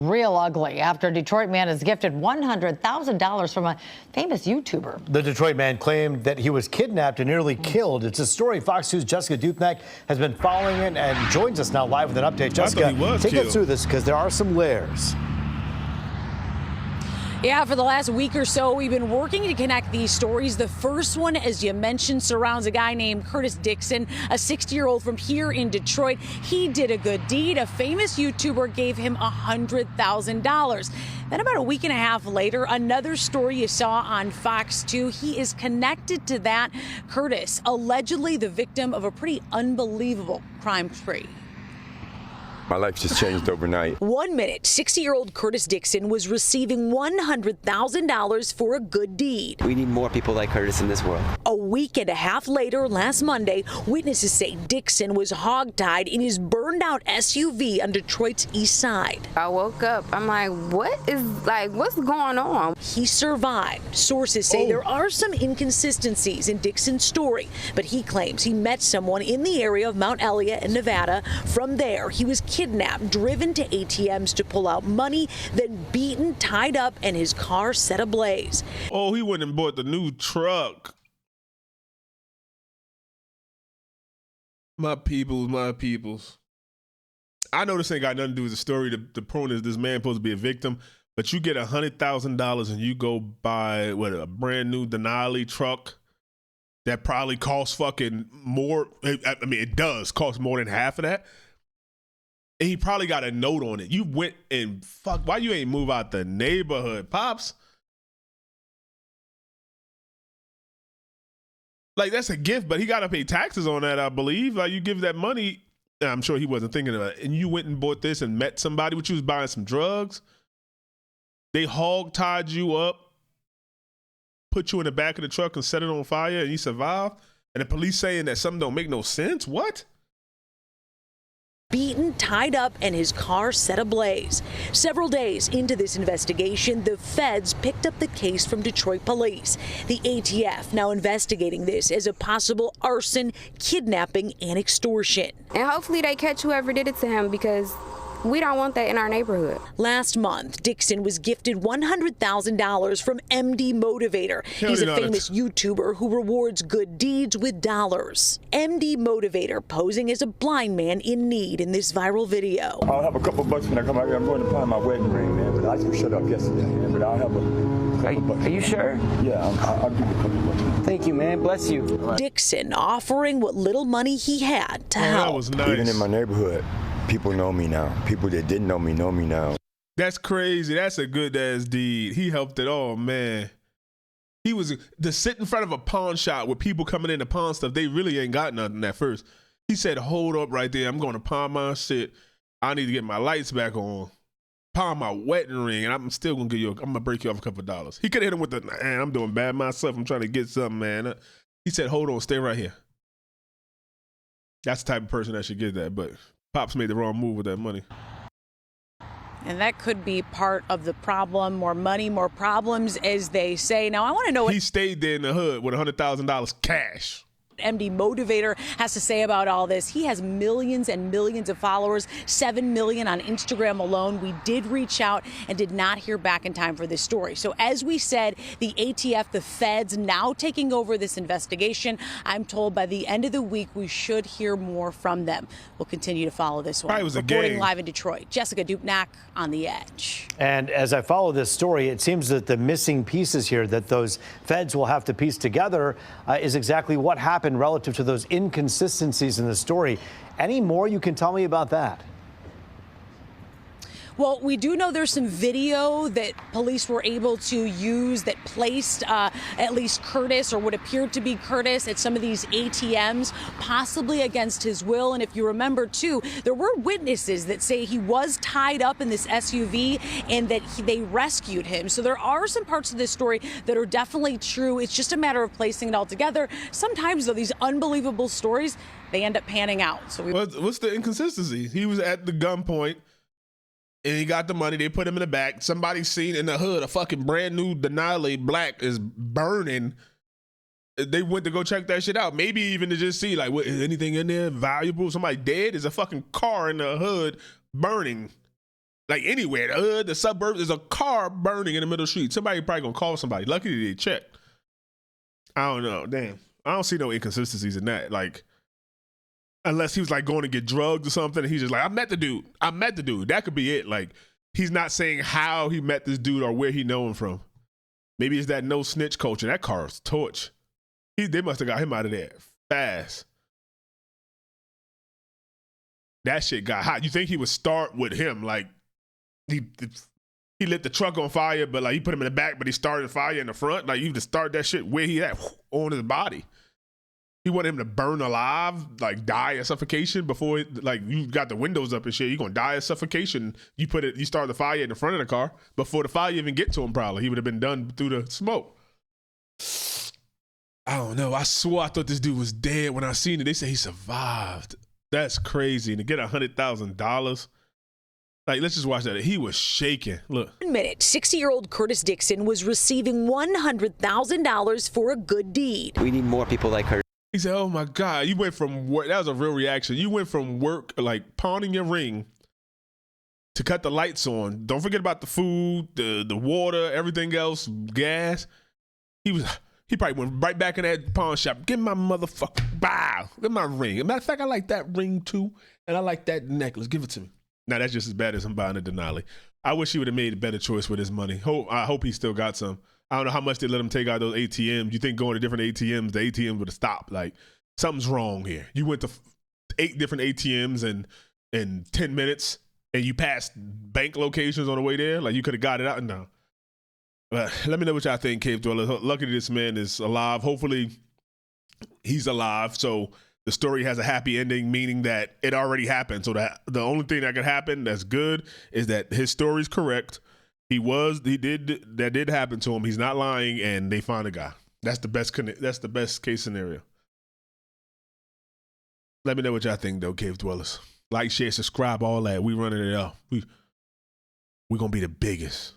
Real ugly after a Detroit man is gifted $100,000 from a famous YouTuber. The Detroit man claimed that he was kidnapped and nearly killed. It's a story Fox News' Jessica Dupnack has been following it and joins us now live with an update. Jessica, take us through this because there are some layers. Yeah, for the last week or so, we've been working to connect these stories. The first one, as you mentioned, surrounds a guy named Curtis Dixon, a 60-year-old from here in Detroit. He did a good deed. A famous YouTuber gave him $100,000. Then about a week and a half later, another story you saw on Fox 2. He is connected to that. Curtis, allegedly the victim of a pretty unbelievable crime spree. My life just changed overnight. 1 minute, 60-year-old Curtis Dixon was receiving $100,000 for a good deed. We need more people like Curtis in this world. A week and a half later, last Monday, witnesses say Dixon was hogtied in his burned-out SUV on Detroit's east side. I woke up, I'm like, what's going on? He survived. Sources say there are some inconsistencies in Dixon's story, but he claims he met someone in the area of Mount Elliott in Nevada. From there, he was kidnapped, driven to ATMs to pull out money, then beaten, tied up, and his car set ablaze. Oh, he went and bought the new truck. My peoples. I know this ain't got nothing to do with the story. The point is this man supposed to be a victim, but you get $100,000 and you go buy a brand new Denali truck that probably costs fucking more. I mean, it does cost more than half of that. And he probably got a note on it. You went and why you ain't move out the neighborhood, Pops? Like, that's a gift, but he got to pay taxes on that, I believe. Like, you give that money, I'm sure he wasn't thinking about it, and you went and bought this and met somebody, but you was buying some drugs. They hog-tied you up, put you in the back of the truck and set it on fire, and you survived? And the police saying that something don't make no sense? What? Beaten, tied up, and his car set ablaze. Several days into this investigation, the feds picked up the case from Detroit police. The ATF now investigating this as a possible arson, kidnapping, and extortion. And hopefully they catch whoever did it to him, because we don't want that in our neighborhood. Last month, Dixon was gifted $100,000 from MD Motivator. He's a famous YouTuber who rewards good deeds with dollars. MD Motivator posing as a blind man in need in this viral video. I'll have a couple bucks when I come out here. I'm going to find my wedding ring, man. But I just shut up yesterday, man. But I'll have a couple bucks. Are you sure? Yeah, I'll give you a couple bucks. Thank you, man. Bless you. Dixon offering what little money he had to help. That was nice. Even in my neighborhood, people know me now. People that didn't know me now. That's crazy. That's a good ass deed. He helped it all, man. He was to sit in front of a pawn shop with people coming in to pawn stuff. They really ain't got nothing at first. He said, "Hold up right there. I'm going to pawn my shit. I need to get my lights back on. Pawn my wedding ring, and I'm still gonna give you. I'm gonna break you off a couple of dollars." He could have hit him with the, "Man, I'm doing bad myself. I'm trying to get something, man." He said, "Hold on, stay right here." That's the type of person that should get that, but Pops made the wrong move with that money. And that could be part of the problem. More money, more problems, as they say. Now, I want to know what he stayed there in the hood with $100,000 cash. MD Motivator has to say about all this. He has millions and millions of followers, 7 million on Instagram alone. We did reach out and did not hear back in time for this story. So as we said, the ATF, the feds, now taking over this investigation. I'm told by the end of the week, we should hear more from them. We'll continue to follow this one. Probably was a Reporting game. live in Detroit, Jessica Dupnack on The Edge. And as I follow this story, it seems that the missing pieces here that those feds will have to piece together is exactly what happened relative to those inconsistencies in the story. Any more you can tell me about that? Well, we do know there's some video that police were able to use that placed at least Curtis, or what appeared to be Curtis, at some of these ATMs, possibly against his will. And if you remember, too, there were witnesses that say he was tied up in this SUV and that they rescued him. So there are some parts of this story that are definitely true. It's just a matter of placing it all together. Sometimes, though, these unbelievable stories, they end up panning out. So what's the inconsistency? He was at the gunpoint. And he got the money. They put him in the back. Somebody seen in the hood a fucking brand new Denali black is burning. They went to go check that shit out. Maybe even to just see, like, what, is anything in there valuable? Somebody dead? Is a fucking car in the hood burning. Like anywhere, the suburbs, there's a car burning in the middle of the street. Somebody probably gonna call somebody. Luckily they checked. I don't know. Damn. I don't see no inconsistencies in that. Like, unless he was like going to get drugs or something, and he's just like, I met the dude. That could be it. Like, he's not saying how he met this dude or where he know him from. Maybe it's that no snitch culture. That car's torch. They must have got him out of there fast. That shit got hot. You think he would start with him? Like, he lit the truck on fire, but like he put him in the back, but he started the fire in the front. Like, you just start that shit where he at, on his body. He wanted him to burn alive, like die of suffocation before, like you got the windows up and shit. You're gonna die of suffocation. You start the fire in the front of the car before the fire even get to him. Probably he would have been done through the smoke. I don't know. I swore I thought this dude was dead when I seen it. They say he survived. That's crazy. And to get $100,000. Like, let's just watch that. He was shaking. Look. 1 minute, 60-year-old Curtis Dixon was receiving $100,000 for a good deed. We need more people like her. He said, oh my God, you went from work. That was a real reaction. You went from work, like pawning your ring, to cut the lights on. Don't forget about the food, the water, everything else, gas. He probably went right back in that pawn shop. Give my motherfucker, bow. Give my ring. As a matter of fact, I like that ring too. And I like that necklace. Give it to me. Now, that's just as bad as him buying a Denali. I wish he would have made a better choice with his money. I hope he still got some. I don't know how much they let him take out those ATMs. You think going to different ATMs, the ATMs would have stopped. Like, something's wrong here. You went to 8 different ATMs in 10 minutes, and you passed bank locations on the way there. Like, you could have got it out. No. But let me know what y'all think, Cave Dwellers. Luckily, this man is alive. Hopefully, he's alive. So the story has a happy ending, meaning that it already happened. So the only thing that could happen that's good is that his story's correct. That did happen to him. He's not lying, and they found a guy. That's the best case scenario. Let me know what y'all think, though, Cave Dwellers. Like, share, subscribe, all that. We running it up. We gonna be the biggest.